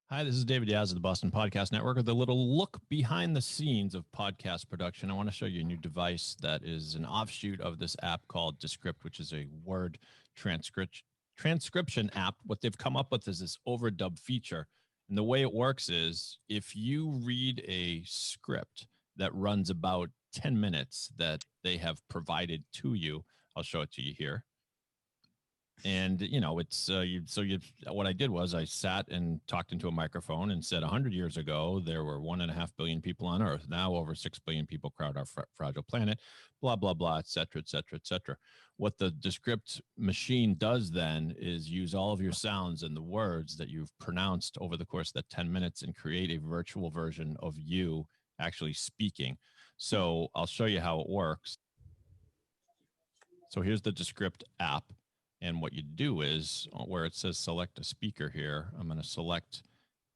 Hi, this is David Yaz of the Boston Podcast Network with a little look behind the scenes of podcast production. I want to show you a new device that is an offshoot of this app called Descript, which is a word transcription app. What they've come up with is this overdub feature. And the way it works is if you read a script that runs about 10 minutes that they have provided to you, I'll show it to you here. And it's what I did was I sat and talked into a microphone and said 100 years ago there were 1.5 billion people on Earth. Now over 6 billion people crowd our fragile planet, blah blah blah, et cetera, et cetera, et cetera. What the Descript machine does then is use all of your sounds and the words that you've pronounced over the course of that 10 minutes and create a virtual version of you actually speaking. So I'll show you how it works. So here's the Descript app. And what you do is where it says select a speaker here, I'm going to select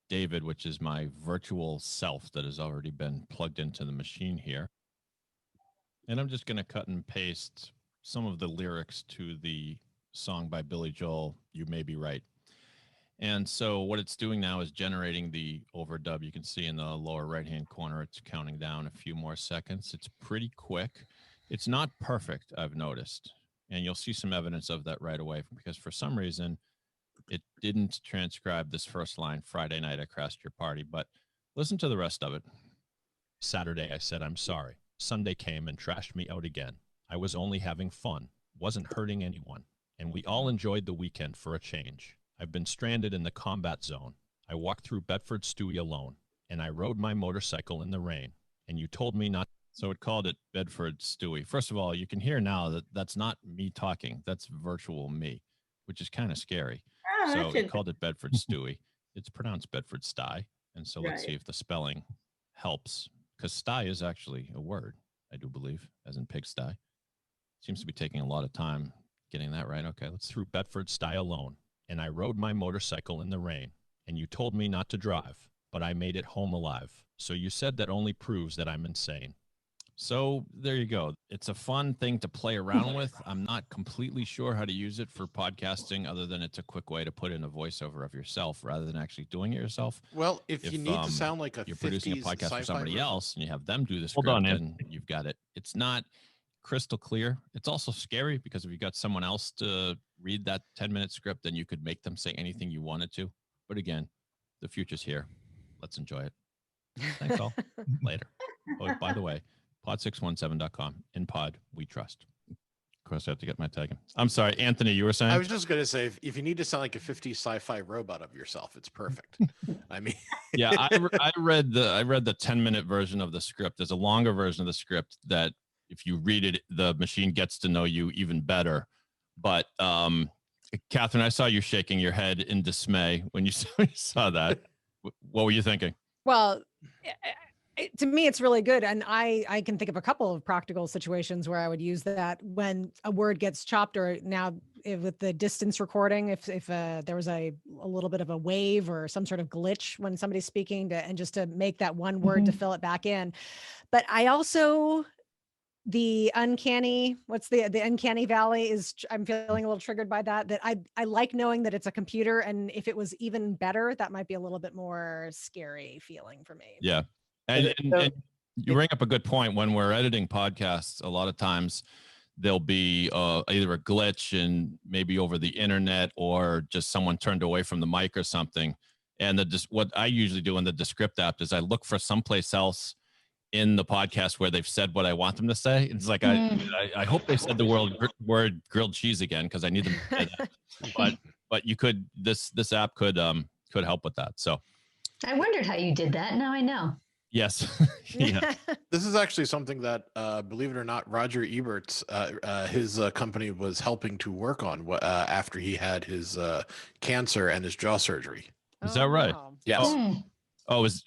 David, which is my virtual self that has already been plugged into the machine here. And I'm just going to cut and paste some of the lyrics to the song by Billy Joel, You May Be Right. And so what it's doing now is generating the overdub. You can see in the lower right-hand corner, it's counting down a few more seconds. It's pretty quick. It's not perfect, I've noticed. And you'll see some evidence of that right away because for some reason it didn't transcribe this first line, Friday night I crashed your party, but listen to the rest of it. Saturday I said I'm sorry. Sunday came and trashed me out again. I was only having fun, wasn't hurting anyone, and we all enjoyed the weekend for a change. I've been stranded in the combat zone. I walked through Bedford Stewie alone, and I rode my motorcycle in the rain, and you told me not. So it called it Bedford Stewie. First of all, you can hear now that that's not me talking. That's virtual me, which is kind of scary. So it called it Bedford Stewie. It's pronounced Bedford Sty. And so let's see if the spelling helps. Because sty is actually a word, I do believe, as in pigsty. Seems to be taking a lot of time getting that right. Okay, let's through Bedford Sty alone. And I rode my motorcycle in the rain. And you told me not to drive, but I made it home alive. So you said that only proves that I'm insane. So there you go. It's a fun thing to play around with. I'm not completely sure how to use it for podcasting other than it's a quick way to put in a voiceover of yourself rather than actually doing it yourself. Well, if you need to sound like you're producing a podcast for somebody else and you have them do the Hold script, on, then you've got it. It's not crystal clear. It's also scary because if you got someone else to read that 10-minute script, then you could make them say anything you wanted to. But again, the future's here. Let's enjoy it. Thanks all. Later. Oh, by the way, pod617.com. In pod, we trust. Of course, I have to get my tag. I'm sorry, Anthony, you were saying? I was just going to say, if you need to sound like a 50s sci-fi robot of yourself, it's perfect. I mean, yeah, I read the 10-minute version of the script. There's a longer version of the script that if you read it, the machine gets to know you even better. But Catherine, I saw you shaking your head in dismay when you saw that. What were you thinking? Well, to me, it's really good. And I can think of a couple of practical situations where I would use that when a word gets chopped, or now with the distance recording, if there was a little bit of a wave or some sort of glitch when somebody's speaking and just to make that one word to fill it back in. But I also, the uncanny valley is, I'm feeling a little triggered by that I like knowing that it's a computer. And if it was even better, that might be a little bit more scary feeling for me. Yeah. And you bring up a good point. When we're editing podcasts, a lot of times there'll be either a glitch and maybe over the internet or just someone turned away from the mic or something. And what I usually do in the Descript app is I look for someplace else in the podcast where they've said what I want them to say. It's like, I hope they said the word grilled cheese again, because I need them to say that. But you could, this app could help with that. So I wondered how you did that. Now I know. Yes. Yeah. This is actually something that, believe it or not, Roger Ebert's his company was helping to work on after he had his cancer and his jaw surgery. Is that right? Wow. Yes. Oh, is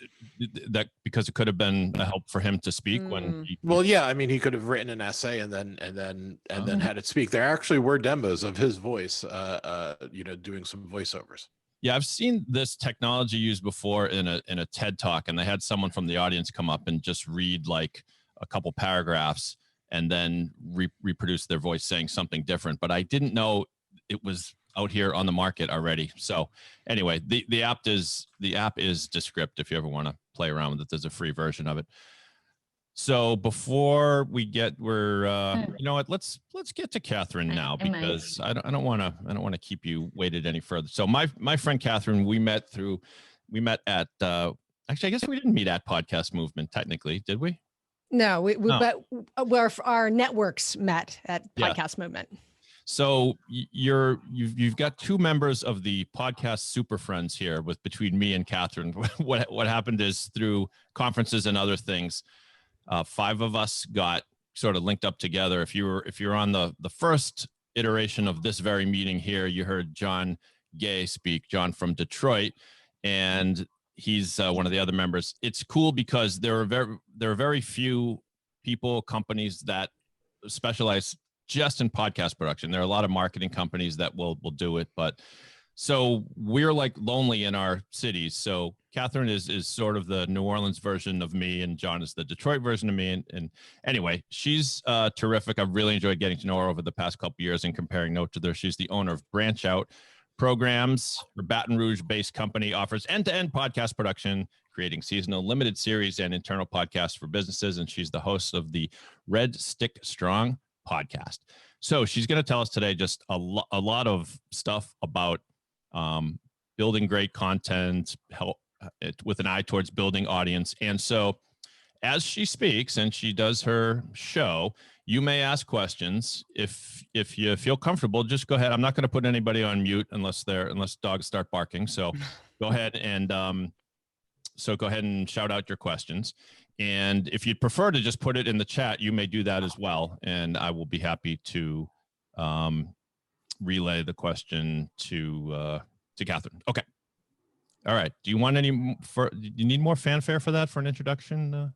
that because it could have been a help for him to speak when? Well, yeah. I mean, he could have written an essay and then had it speak. There actually were demos of his voice, doing some voiceovers. Yeah, I've seen this technology used before in a TED Talk, and they had someone from the audience come up and just read like a couple paragraphs and then reproduce their voice saying something different. But I didn't know it was out here on the market already. So anyway, the app is Descript if you ever want to play around with it. There's a free version of it. So before we get, you know what? Let's get to Catherine now, because I don't want to keep you waited any further. So my friend Catherine, we met at actually, I guess we didn't meet at Podcast Movement technically, did we? No, but where our networks met at Podcast Movement. So you've got two members of the podcast Super Friends here between me and Catherine. What happened is, through conferences and other things, 5 of us got sort of linked up together. If you're on the first iteration of this very meeting here, you heard John Gay speak, John from Detroit, and he's one of the other members. It's cool because there are very few people, companies that specialize just in podcast production. There are a lot of marketing companies that will do it, but so we're like lonely in our cities. So Catherine is sort of the New Orleans version of me, and John is the Detroit version of me. And anyway, she's terrific. I've really enjoyed getting to know her over the past couple of years and comparing notes with her. She's the owner of Branch Out Programs. Her Baton Rouge-based company offers end-to-end podcast production, creating seasonal, limited series, and internal podcasts for businesses. And she's the host of the Red Stick Strong podcast. So she's going to tell us today just a lot of stuff about building great content, help with an eye towards building audience. And so as she speaks and she does her show, you may ask questions. If you feel comfortable, just go ahead. I'm not going to put anybody on mute unless dogs start barking. So go ahead and shout out your questions. And if you'd prefer to just put it in the chat, you may do that as well. And I will be happy to relay the question to Catherine. Okay. All right. Do you want do you need more fanfare for that, for an introduction,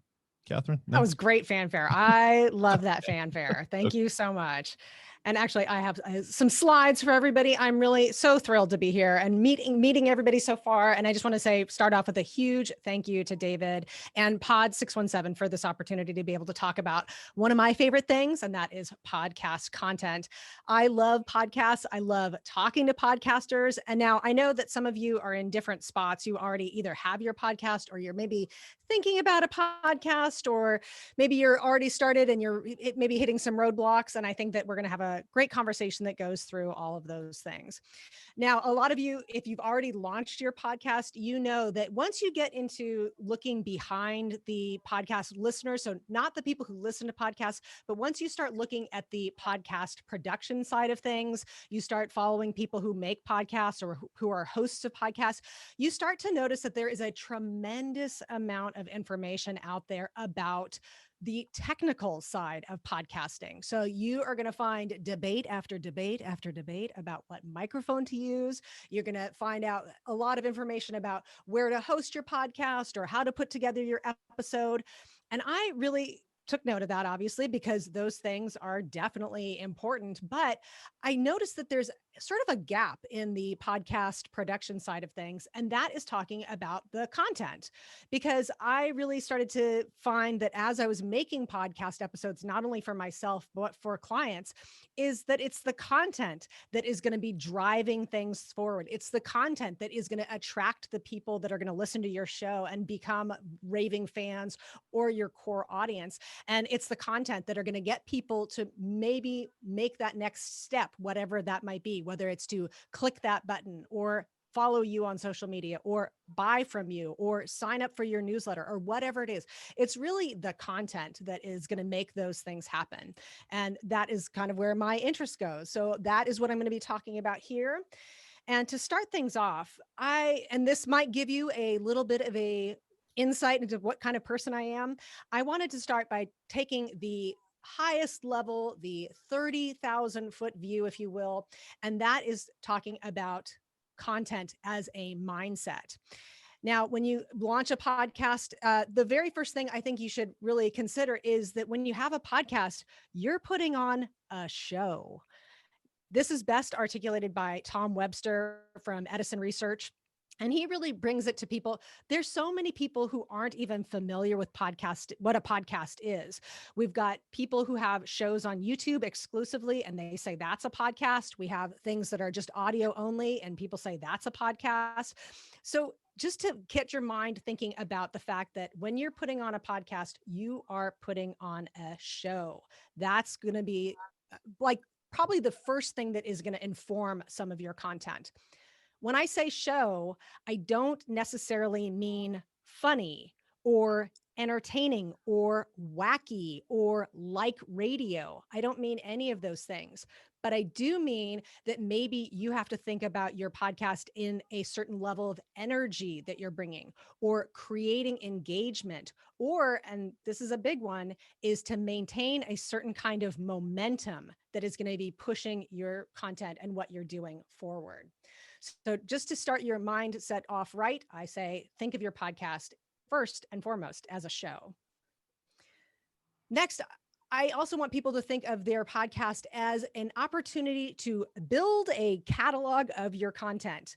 Catherine? No? That was great fanfare. I love that fanfare. Thank you so much. And actually, I have some slides for everybody. I'm really so thrilled to be here and meeting everybody so far. And I just want to start off with a huge thank you to David and Pod 617 for this opportunity to be able to talk about one of my favorite things, and that is podcast content. I love podcasts. I love talking to podcasters. And now I know that some of you are in different spots. You already either have your podcast, or you're maybe thinking about a podcast, or maybe you're already started and you're maybe hitting some roadblocks. And I think that we're going to have a great conversation that goes through all of those things. Now, a lot of you, if you've already launched your podcast, you know that once you get into looking behind the podcast listeners, so not the people who listen to podcasts, but once you start looking at the podcast production side of things, you start following people who make podcasts or who are hosts of podcasts, you start to notice that there is a tremendous amount of information out there about the technical side of podcasting. So you are going to find debate after debate after debate about what microphone to use. You're going to find out a lot of information about where to host your podcast or how to put together your episode. And I really took note of that, obviously, because those things are definitely important. But I noticed that there's sort of a gap in the podcast production side of things, and that is talking about the content. Because I really started to find that as I was making podcast episodes, not only for myself, but for clients, is that it's the content that is going to be driving things forward. It's the content that is going to attract the people that are going to listen to your show and become raving fans or your core audience. And it's the content that are going to get people to maybe make that next step, whatever that might be, whether it's to click that button or follow you on social media or buy from you or sign up for your newsletter or whatever it is. It's really the content that is going to make those things happen. And that is kind of where my interest goes. So that is what I'm going to be talking about here. And to start things off, and this might give you a little bit of a insight into what kind of person I am. I wanted to start by taking the highest level, the 30,000 foot view, if you will. And that is talking about content as a mindset. Now, when you launch a podcast, the very first thing I think you should really consider is that when you have a podcast, you're putting on a show. This is best articulated by Tom Webster from Edison Research. And he really brings it to people. There's so many people who aren't even familiar with what a podcast is. We've got people who have shows on YouTube exclusively, and they say that's a podcast. We have things that are just audio only, and people say that's a podcast. So just to get your mind thinking about the fact that when you're putting on a podcast, you are putting on a show. That's going to be like probably the first thing that is going to inform some of your content. When I say show, I don't necessarily mean funny or entertaining or wacky or like radio. I don't mean any of those things. But I do mean that maybe you have to think about your podcast in a certain level of energy that you're bringing, or creating engagement, or, and this is a big one, is to maintain a certain kind of momentum that is going to be pushing your content and what you're doing forward. So just to start your mindset off right, I say, think of your podcast first and foremost as a show. Next, I also want people to think of their podcast as an opportunity to build a catalog of your content.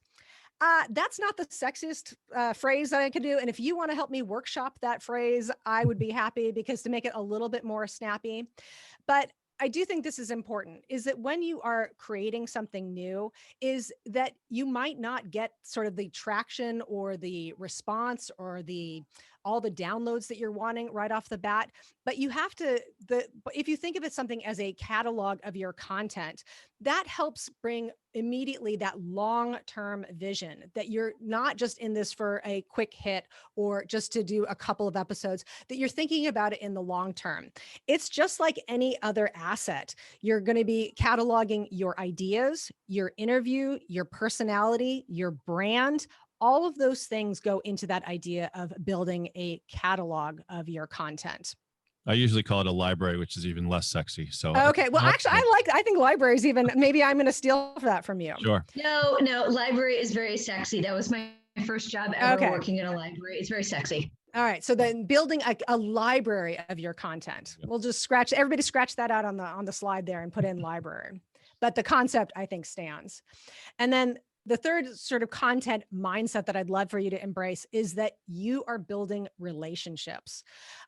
That's not the sexiest phrase that I could do. And if you want to help me workshop that phrase, I would be happy, because to make it a little bit more snappy. But I do think this is important, is that when you are creating something new, is that you might not get sort of the traction or the response or all the downloads that you're wanting right off the bat. But you have to, if you think of it something as a catalog of your content, that helps bring immediately that long-term vision, that you're not just in this for a quick hit or just to do a couple of episodes, that you're thinking about it in the long term. It's just like any other asset. You're going to be cataloging your ideas, your interview, your personality, your brand. All of those things go into that idea of building a catalog of your content. I usually call it a library, which is even less sexy. So okay, well, actually, I think libraries even, maybe I'm going to steal that from you. Sure. No, library is very sexy. That was my first job ever working in a library. It's very sexy. All right. So then building a library of your content. We'll just everybody scratch that out on the slide there and put in library. But the concept, I think, stands. And then the third sort of content mindset that I'd love for you to embrace is that you are building relationships.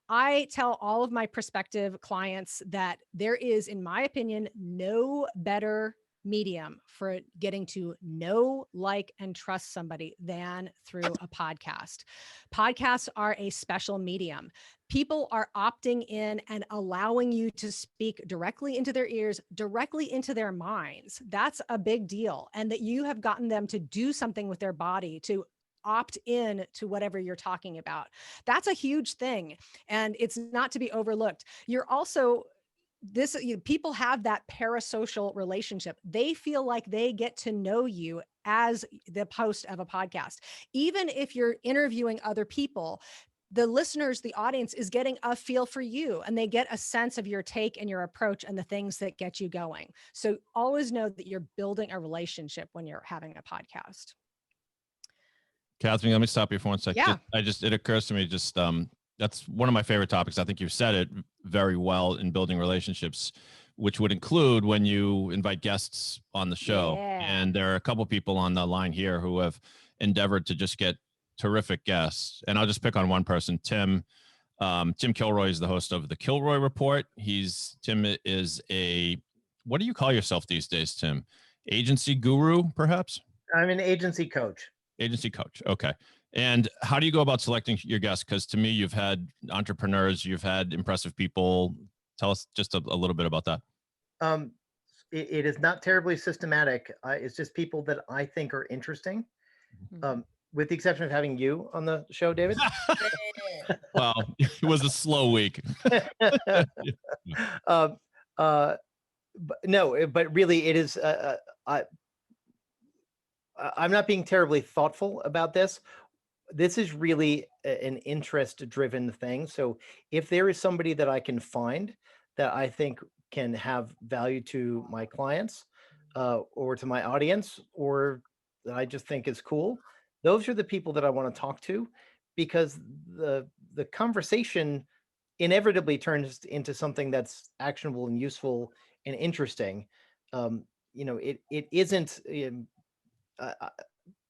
I tell all of my prospective clients that there is, in my opinion, no better medium for getting to know, like, and trust somebody than through a podcast. Podcasts are a special medium. People are opting in and allowing you to speak directly into their ears, directly into their minds. That's a big deal. And that you have gotten them to do something with their body, to opt in to whatever you're talking about. That's a huge thing. And it's not to be overlooked. You're also people have that parasocial relationship. They feel like they get to know you as the host of a podcast. Even if you're interviewing other people, the listeners, the audience is getting a feel for you, and they get a sense of your take and your approach and the things that get you going. So always know that you're building a relationship when you're having a podcast. Catherine, let me stop you for 1 second. Yeah. It occurs to me, that's one of my favorite topics. I think you've said it very well in building relationships, which would include when you invite guests on the show. Yeah. And there are a couple people on the line here who have endeavored to just get terrific guests. And I'll just pick on one person, Tim. Tim Kilroy is the host of the Kilroy Report. Tim is what do you call yourself these days, Tim? Agency guru, perhaps? I'm an agency coach. Agency coach. Okay. And how do you go about selecting your guests? Because to me, you've had entrepreneurs, you've had impressive people. Tell us just a little bit about that. It is not terribly systematic. It's just people that I think are interesting, with the exception of having you on the show, David. Well, it was a slow week. But really it is, I'm not being terribly thoughtful about this. This is really an interest-driven thing. So if there is somebody that I can find that I think can have value to my clients, or to my audience, or that I just think is cool, those are the people that I want to talk to, because the conversation inevitably turns into something that's actionable and useful and interesting. It isn't.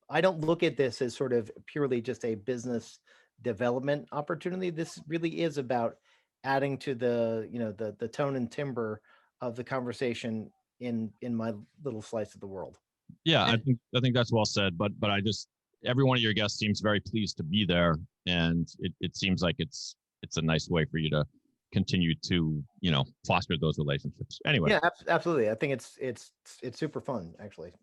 I don't look at this as sort of purely just a business development opportunity. This really is about adding to the, you know, the tone and timbre of the conversation in my little slice of the world. Yeah, I think that's well said. But I just, every one of your guests seems very pleased to be there, and it seems like it's a nice way for you to continue to, you know, foster those relationships. Anyway. Yeah, absolutely. I think it's super fun, actually.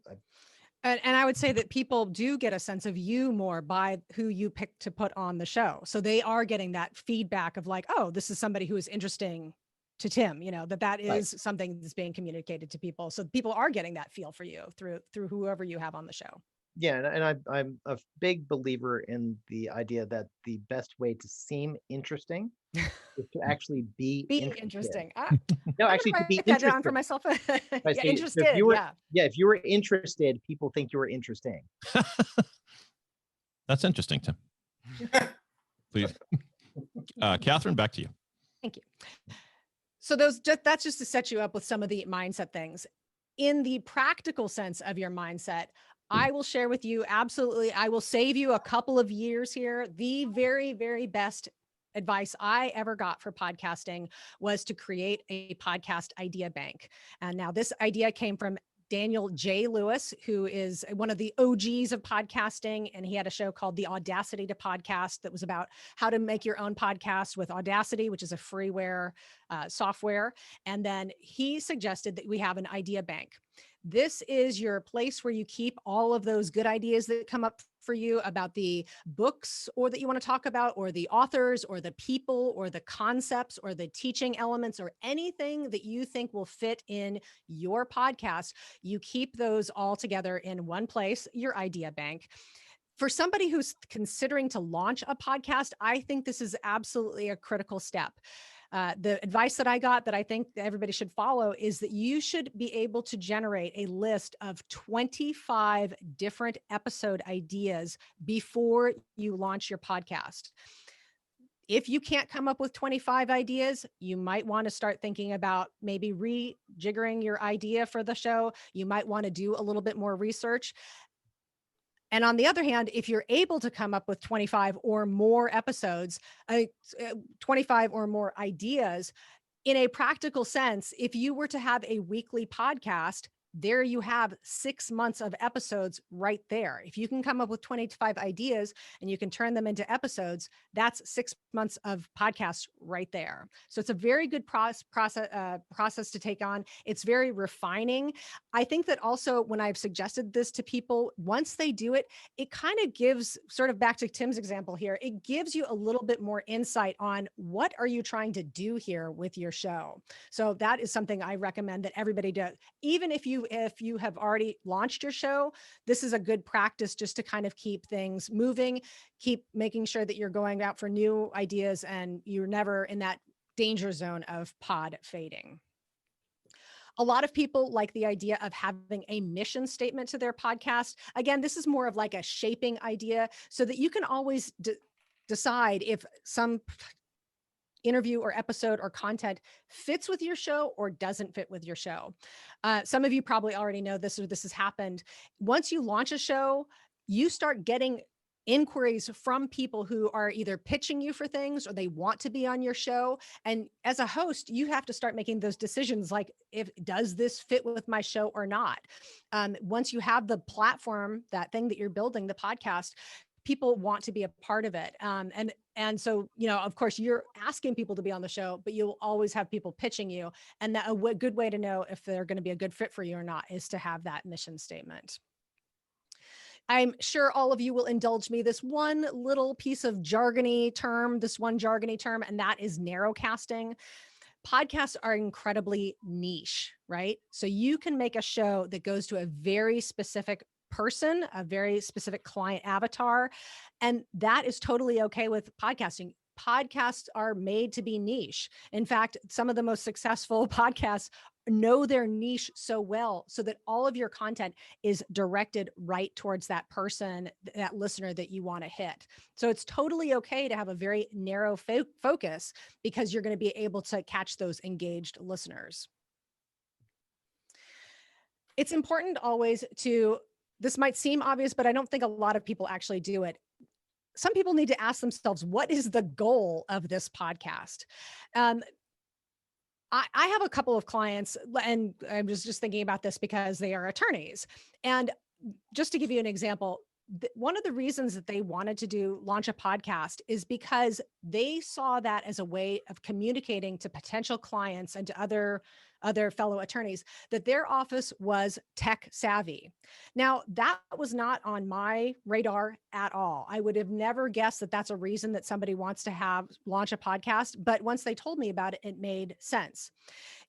And I would say that people do get a sense of you more by who you pick to put on the show. So they are getting that feedback of like, oh, this is somebody who is interesting to Tim, you know, that is something that's being communicated to people. So people are getting that feel for you through whoever you have on the show. Yeah, and I'm a big believer in the idea that the best way to seem interesting is to actually be interesting. No, actually, to be that down interested. for myself. Right, Yeah, so interested. if you were, yeah. if you were interested, people think you were interesting. That's interesting, Tim. Please, Catherine, back to you. Thank you. So that's just to set you up with some of the mindset things. In the practical sense of your mindset, I will share with you, absolutely, I will save you a couple of years here. The very, very best advice I ever got for podcasting was to create a podcast idea bank. And now this idea came from Daniel J. Lewis, who is one of the OGs of podcasting. And he had a show called The Audacity to Podcast that was about how to make your own podcast with Audacity, which is a freeware software. And then he suggested that we have an idea bank. This is your place where you keep all of those good ideas that come up for you about the books or that you want to talk about, or the authors or the people or the concepts or the teaching elements or anything that you think will fit in your podcast. You keep those all together in one place, your idea bank. For somebody who's considering to launch a podcast, I think this is absolutely a critical step. The advice that I got that I think everybody should follow is that you should be able to generate a list of 25 different episode ideas before you launch your podcast. If you can't come up with 25 ideas, you might want to start thinking about maybe rejiggering your idea for the show. You might want to do a little bit more research. And on the other hand, if you're able to come up with 25 or more episodes, 25 or more ideas, in a practical sense, if you were to have a weekly podcast, there you have 6 months of episodes right there. If you can come up with 25 ideas and you can turn them into episodes, that's 6 months of podcasts right there. So it's a very good process to take on. It's very refining. I think that also when I've suggested this to people, once they do it, it kind of gives, sort of back to Tim's example here, it gives you a little bit more insight on what are you trying to do here with your show. So that is something I recommend that everybody does. Even if you have already launched your show, this is a good practice just to kind of keep things moving, keep making sure that you're going out for new ideas and you're never in that danger zone of pod fading. A lot of people like the idea of having a mission statement to their podcast. Again, this is more of like a shaping idea so that you can always decide if some interview or episode or content fits with your show or doesn't fit with your show. Some of you probably already know this, or this has happened. Once you launch a show, you start getting inquiries from people who are either pitching you for things or they want to be on your show. And as a host, you have to start making those decisions like, does this fit with my show or not? Once you have the platform, that thing that you're building, the podcast, people want to be a part of it. And so, you know, of course, you're asking people to be on the show, but you'll always have people pitching you. And that a good way to know if they're going to be a good fit for you or not is to have that mission statement. I'm sure all of you will indulge me this one little piece of jargony term, and that is narrowcasting. Podcasts are incredibly niche, right? So you can make a show that goes to a very specific person, a very specific client avatar, and that is totally okay with podcasting. Podcasts are made to be niche. In fact, some of the most successful podcasts know their niche so well so that all of your content is directed right towards that person, that listener that you want to hit. So it's totally okay to have a very narrow focus because you're going to be able to catch those engaged listeners. It's important always to this might seem obvious, but I don't think a lot of people actually do it. Some people need to ask themselves, what is the goal of this podcast? I have a couple of clients, and I was just thinking about this because they are attorneys. And just to give you an example, one of the reasons that they wanted to launch a podcast is because they saw that as a way of communicating to potential clients and to other fellow attorneys that their office was tech savvy. Now, that was not on my radar at all. I would have never guessed that that's a reason that somebody wants to launch a podcast. But once they told me about it, it made sense.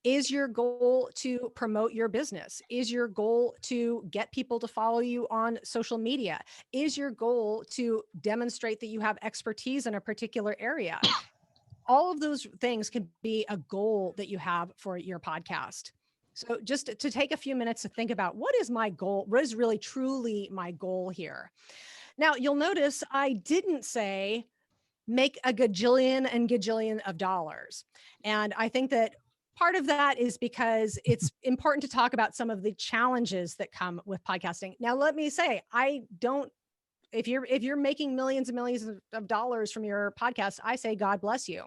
Is your goal to promote your business? Is your goal to get people to follow you on social media? Is your goal to demonstrate that you have expertise in a particular area? All of those things could be a goal that you have for your podcast. So just to take a few minutes to think about, what is my goal? What is really truly my goal here? Now, you'll notice I didn't say make a gajillion and gajillion of dollars. And I think that part of that is because it's important to talk about some of the challenges that come with podcasting. Now, let me say, if you're making millions and millions of dollars from your podcast, I say, God bless you.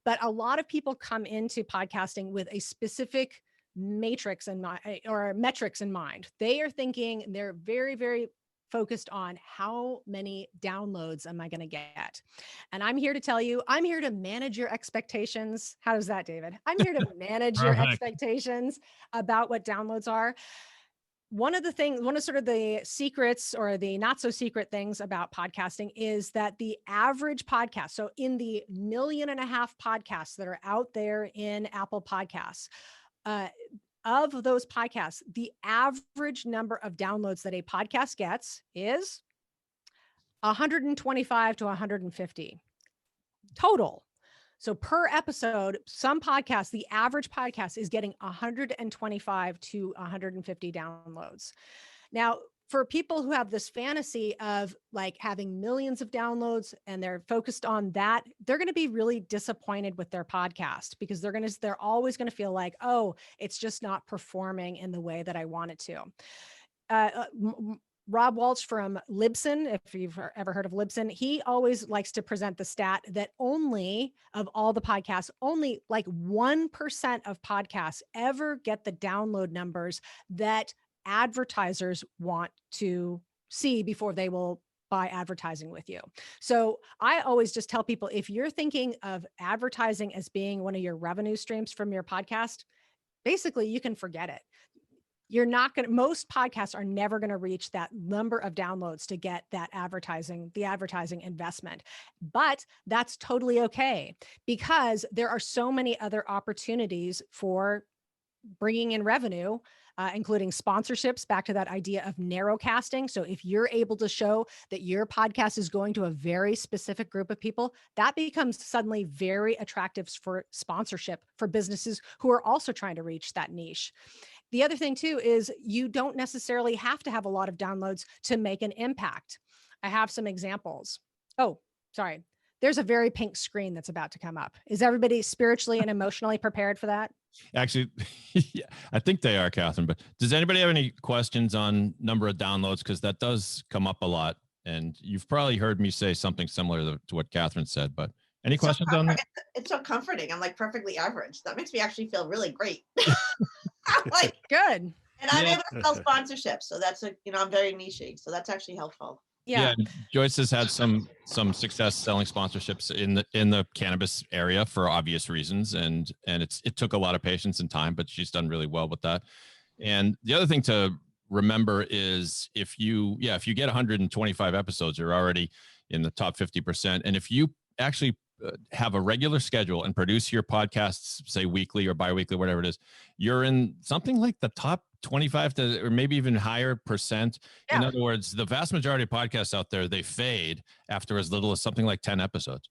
But a lot of people come into podcasting with a specific matrix in mind, or metrics in mind. They are thinking, they're very, very focused on how many downloads am I going to get? And I'm here to tell you, I'm here to manage your expectations. How does that, David? I'm here to manage your expectations about what downloads are. One of sort of the secrets, or the not so secret things about podcasting, is that the average podcast, so in the 1.5 million podcasts that are out there in Apple Podcasts, of those podcasts, the average number of downloads that a podcast gets is 125 to 150 total. So per episode, some podcasts, the average podcast is getting 125 to 150 downloads. Now, for people who have this fantasy of like having millions of downloads and they're focused on that, they're going to be really disappointed with their podcast, because they're always going to feel like, oh, it's just not performing in the way that I want it to. Rob Walsh from Libsyn, if you've ever heard of Libsyn, he always likes to present the stat that of all the podcasts, only like 1% of podcasts ever get the download numbers that advertisers want to see before they will buy advertising with you. So I always just tell people, if you're thinking of advertising as being one of your revenue streams from your podcast, basically you can forget it. Most podcasts are never going to reach that number of downloads to get the advertising investment. But that's totally okay, because there are so many other opportunities for bringing in revenue, including sponsorships, back to that idea of narrowcasting. So if you're able to show that your podcast is going to a very specific group of people, that becomes suddenly very attractive for sponsorship for businesses who are also trying to reach that niche. The other thing too is you don't necessarily have to have a lot of downloads to make an impact. I have some examples. Oh, sorry. There's a very pink screen that's about to come up. Is everybody spiritually and emotionally prepared for that? Actually, yeah, I think they are, Catherine. But does anybody have any questions on number of downloads? Because that does come up a lot. And you've probably heard me say something similar to what Catherine said. But any questions on that? It's so comforting. I'm like perfectly average. That makes me actually feel really great. I'm like, good. And I'm able to sell sponsorships. So that's I'm very niche. So that's actually helpful. Yeah. Joyce has had some success selling sponsorships in the cannabis area for obvious reasons, and it took a lot of patience and time, but she's done really well with that. And the other thing to remember is if you get 125 episodes, you're already in the top 50%. And if you actually have a regular schedule and produce your podcasts, say weekly or biweekly, whatever it is, you're in something like the top 25 to, or maybe even higher percent. Yeah. In other words, the vast majority of podcasts out there, they fade after as little as something like 10 episodes.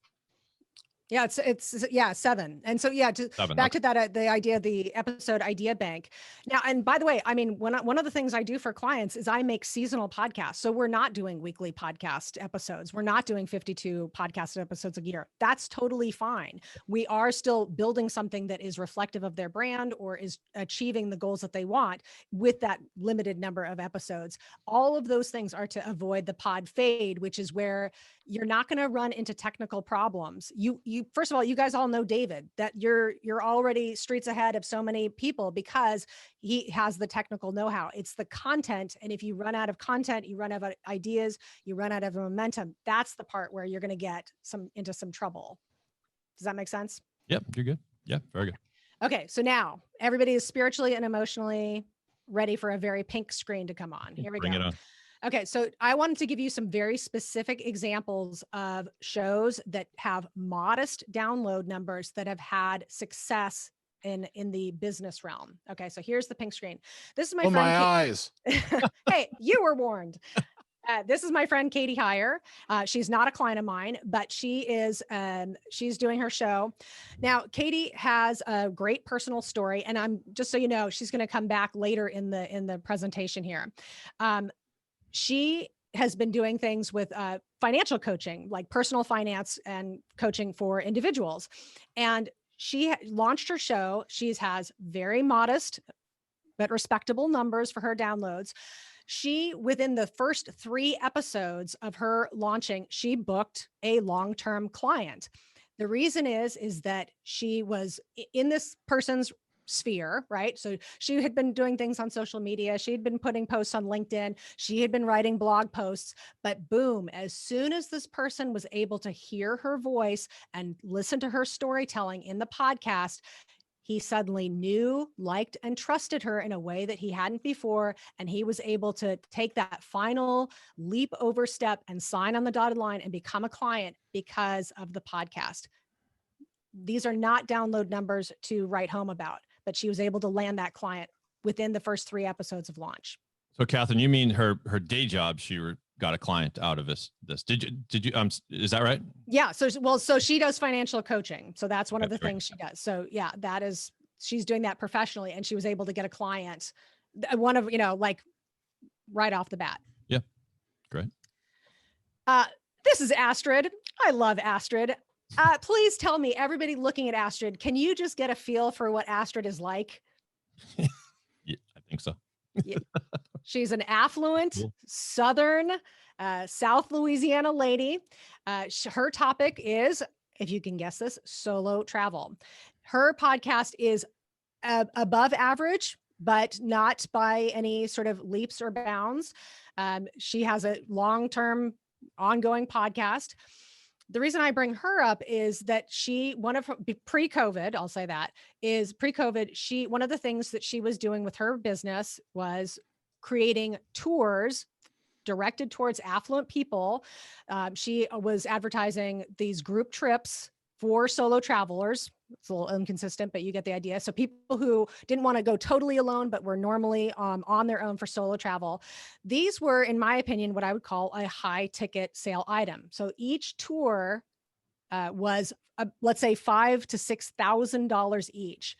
Yeah, it's yeah, 7. And so yeah, back to that the idea of the episode idea bank. Now, and by the way, I mean, one of the things I do for clients is I make seasonal podcasts. So we're not doing weekly podcast episodes. We're not doing 52 podcast episodes a year. That's totally fine. We are still building something that is reflective of their brand or is achieving the goals that they want with that limited number of episodes. All of those things are to avoid the pod fade, which is where you're not going to run into technical problems. You first of all, you guys all know David, that you're already streets ahead of so many people because he has the technical know-how. It's the content. And if you run out of content, you run out of ideas, you run out of momentum. That's the part where you're going to get into some trouble. Does that make sense? Yep, you're good. Yeah, very good. Okay, so now everybody is spiritually and emotionally ready for a very pink screen to come on. Here we go. Bring it on. Okay, so I wanted to give you some very specific examples of shows that have modest download numbers that have had success in the business realm. Okay, so here's the pink screen. This is my friend. My eyes. Hey, you were warned. This is my friend Katie Heyer. She's not a client of mine, but she is. She's doing her show now. Katie has a great personal story, and I'm just so you know, she's going to come back later in the presentation here. She has been doing things with financial coaching, like personal finance and coaching for individuals. And she launched her show. She has very modest but respectable numbers for her downloads. She, within the first 3 episodes of her launching, she booked a long-term client. The reason is that she was in this person's sphere, right? So she had been doing things on social media. She'd been putting posts on LinkedIn. She had been writing blog posts, but boom, as soon as this person was able to hear her voice and listen to her storytelling in the podcast, he suddenly knew, liked, and trusted her in a way that he hadn't before. And he was able to take that final leap over step and sign on the dotted line and become a client because of the podcast. These are not download numbers to write home about, but she was able to land that client within the first 3 episodes of launch. So Catherine, you mean her day job, she got a client out of this. Did you, is that right? Yeah. So she does financial coaching. So that's one of the things she does. So yeah, she's doing that professionally, and she was able to get a client, one of, like right off the bat. Yeah. Great. This is Astrid. I love Astrid. Please tell me, everybody looking at Astrid, can you just get a feel for what Astrid is like? Yeah, I think so. Yeah. She's an affluent, Southern, South Louisiana lady. Her topic is, if you can guess this, solo travel. Her podcast is above average, but not by any sort of leaps or bounds. She has a long-term ongoing podcast. The reason I bring her up is that one of her pre-COVID, I'll say that, is pre-COVID, one of the things that she was doing with her business was creating tours directed towards affluent people. She was advertising these group trips for solo travelers. It's a little inconsistent, but you get the idea. So people who didn't want to go totally alone, but were normally on their own for solo travel. These were, in my opinion, what I would call a high ticket sale item. So each tour was, let's say, $5,000 to $6,000 each.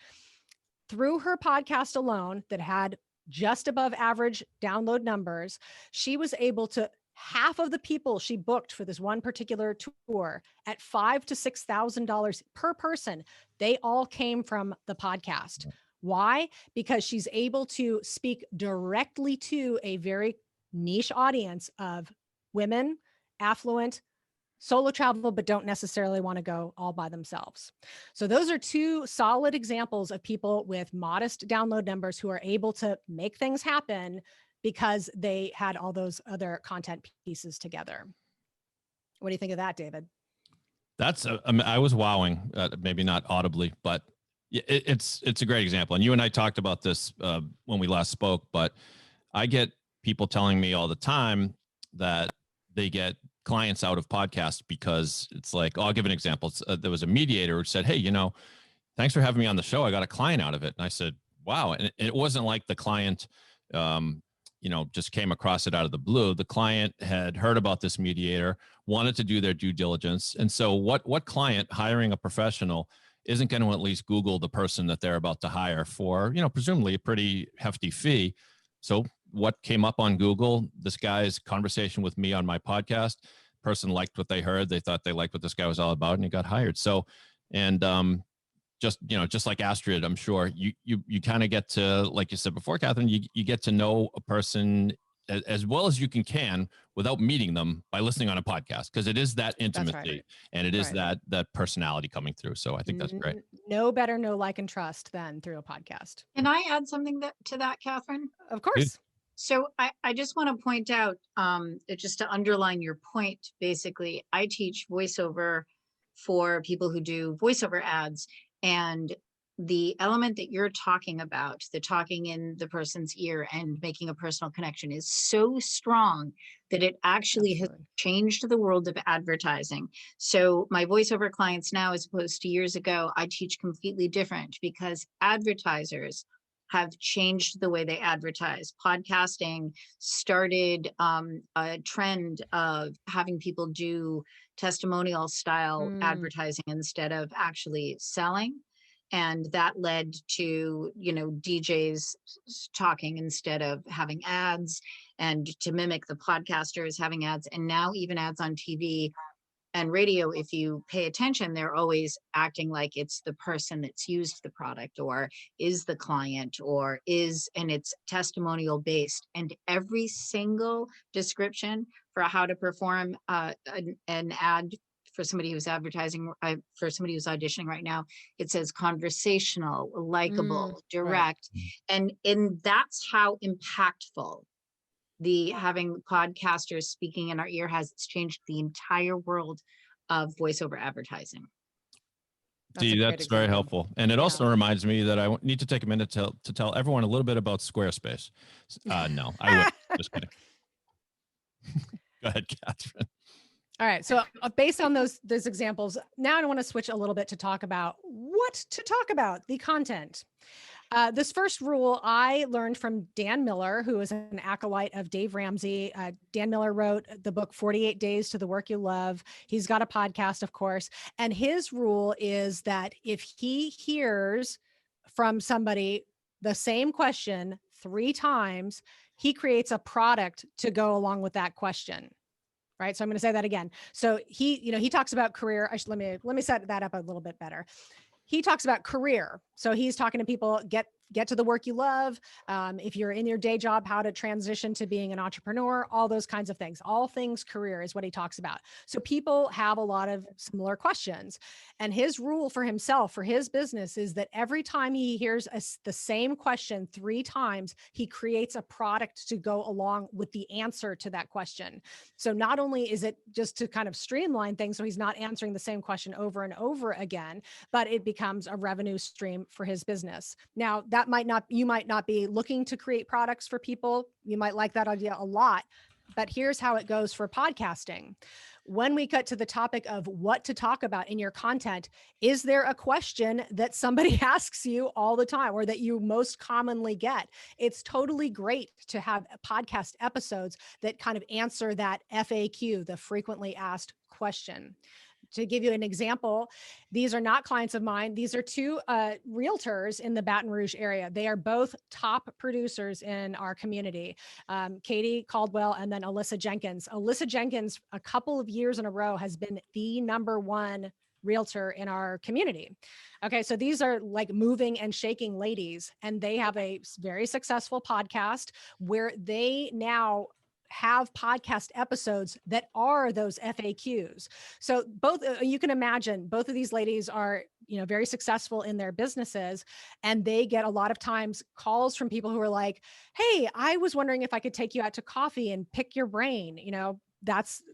Through her podcast alone that had just above average download numbers, she was able to, half of the people she booked for this one particular tour at $5,000 to $6,000 per person, they all came from the podcast. Why? Because she's able to speak directly to a very niche audience of women, affluent, solo travel, but don't necessarily want to go all by themselves. So those are 2 solid examples of people with modest download numbers who are able to make things happen because they had all those other content pieces together. What do you think of that, David? That's I was wowing, maybe not audibly, but it's a great example. And you and I talked about this when we last spoke, but I get people telling me all the time that they get clients out of podcasts because it's like, I'll give an example. There was a mediator who said, hey, thanks for having me on the show. I got a client out of it. And I said, wow. And it wasn't like the client, just came across it out of the blue. The client had heard about this mediator, wanted to do their due diligence. And so what client hiring a professional isn't going to at least Google the person that they're about to hire for, presumably a pretty hefty fee. So what came up on Google, this guy's conversation with me on my podcast, person liked what they heard. They thought they liked what this guy was all about, and he got hired. So, and just like Astrid, I'm sure you kind of get to, like you said before, Catherine, you get to know a person as well as you can without meeting them by listening on a podcast, because it is that intimacy, right. And it is that personality coming through. So I think that's great. No better, no like and trust than through a podcast. Can I add something to that, Catherine? Of course. So I just want to point out, just to underline your point, basically, I teach voiceover for people who do voiceover ads. And the element that you're talking about, the talking in the person's ear and making a personal connection, is so strong that it actually has changed the world of advertising. So my voiceover clients now, as opposed to years ago, I teach completely different, because advertisers have changed the way they advertise. Podcasting started a trend of having people do testimonial style advertising instead of actually selling. And that led to, DJs talking instead of having ads, and to mimic the podcasters having ads, and now even ads on TV and radio. If you pay attention, they're always acting like it's the person that's used the product, or is the client, and it's testimonial based. And every single description for how to perform an ad for somebody who's advertising, for somebody who's auditioning right now, it says conversational, likable, direct. Right. And that's how impactful having podcasters speaking in our ear it's changed the entire world of voiceover advertising. That's very helpful. And it also reminds me that I need to take a minute to tell everyone a little bit about Squarespace. No, I wouldn't. Just kidding. Go ahead, Catherine. All right. So based on those examples, now I want to switch a little bit to talk about what to talk about, the content. This first rule I learned from Dan Miller, who is an acolyte of Dave Ramsey. Dan Miller wrote the book 48 Days to the Work You Love. He's got a podcast, of course. And his rule is that if he hears from somebody the same question 3 times, he creates a product to go along with that question. Right. So I'm going to say that again. So he talks about career. Let me set that up a little bit better. He talks about career. So he's talking to people, get to the work you love. If you're in your day job, how to transition to being an entrepreneur, all those kinds of things. All things career is what he talks about. So people have a lot of similar questions. And his rule for himself, for his business, is that every time he hears the same question 3 times, he creates a product to go along with the answer to that question. So not only is it just to kind of streamline things, so he's not answering the same question over and over again, but it becomes a revenue stream for his business. Now, you might not be looking to create products for people. You might like that idea a lot, but here's how it goes for podcasting. When we cut to the topic of what to talk about in your content, is there a question that somebody asks you all the time, or that you most commonly get? It's totally great to have podcast episodes that kind of answer that FAQ, the frequently asked question. To give you an example, these are not clients of mine. These are 2 realtors in the Baton Rouge area. They are both top producers in our community. Katie Caldwell and then Alyssa Jenkins. Alyssa Jenkins, a couple of years in a row, has been the #1 realtor in our community. Okay, so these are like moving and shaking ladies, and they have a very successful podcast where they now have podcast episodes that are those FAQs. So both, you can imagine, both of these ladies are, very successful in their businesses, and they get a lot of times calls from people who are like, "Hey, I was wondering if I could take you out to coffee and pick your brain,"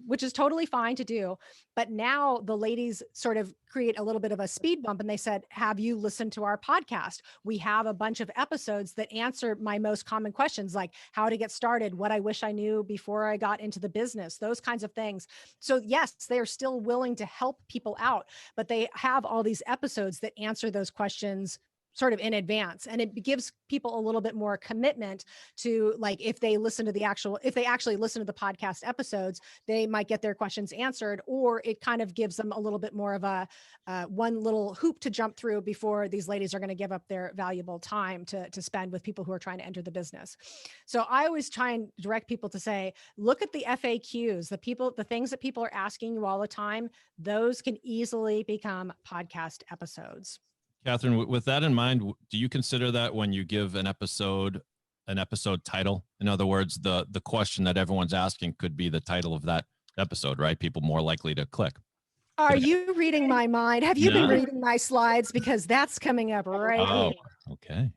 which is totally fine to do. But now the ladies sort of create a little bit of a speed bump, and they said, "Have you listened to our podcast? We have a bunch of episodes that answer my most common questions, like how to get started, what I wish I knew before I got into the business," those kinds of things. So yes, they are still willing to help people out, but they have all these episodes that answer those questions sort of in advance, and it gives people a little bit more commitment to, like, if they actually listen to the podcast episodes, they might get their questions answered, or it kind of gives them a little bit more of a one little hoop to jump through before these ladies are going to give up their valuable time to spend with people who are trying to enter the business. So I always try and direct people to say, look at the FAQs, the things that people are asking you all the time. Those can easily become podcast episodes. Catherine, with that in mind, do you consider that when you give an episode title? In other words, the question that everyone's asking could be the title of that episode, right? People more likely to click. Are you reading my mind? Have you been reading my slides? Because that's coming up right here. Okay.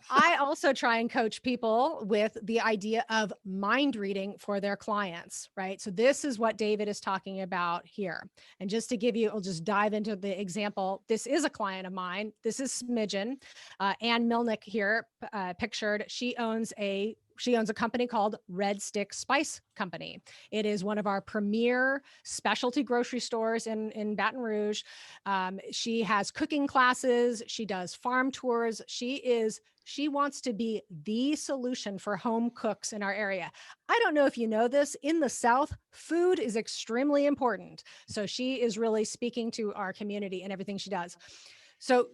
I also try and coach people with the idea of mind reading for their clients, right? So this is what David is talking about here. And just to give you, I'll just dive into the example. This is a client of mine. This is Smidgen. Ann Milnick here pictured. She owns a company called Red Stick Spice Company. It is one of our premier specialty grocery stores in Baton Rouge. She has cooking classes. She does farm tours. She wants to be the solution for home cooks in our area. I don't know if you know this, in the South, food is extremely important. So she is really speaking to our community and everything she does. So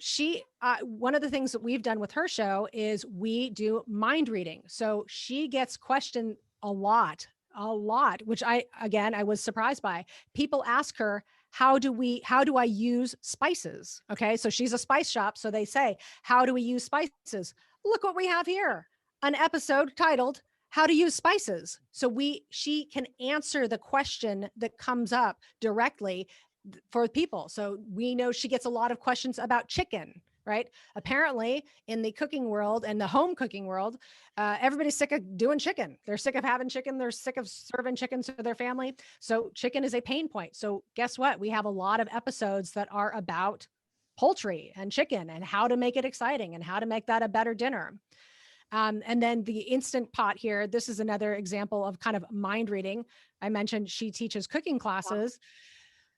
one of the things that we've done with her show is we do mind reading. So she gets questioned a lot, which I was surprised by. People ask her, how do I use spices? Okay. So she's a spice shop. So they say, how do we use spices? Look what we have here, an episode titled How to Use Spices. So she can answer the question that comes up directly for people. So we know she gets a lot of questions about chicken, right? Apparently in the cooking world and the home cooking world, everybody's sick of doing chicken. They're sick of having chicken. They're sick of serving chicken to their family. So chicken is a pain point. So guess what? We have a lot of episodes that are about poultry and chicken and how to make it exciting and how to make that a better dinner. And then the Instant Pot here, this is another example of kind of mind reading. I mentioned she teaches cooking classes.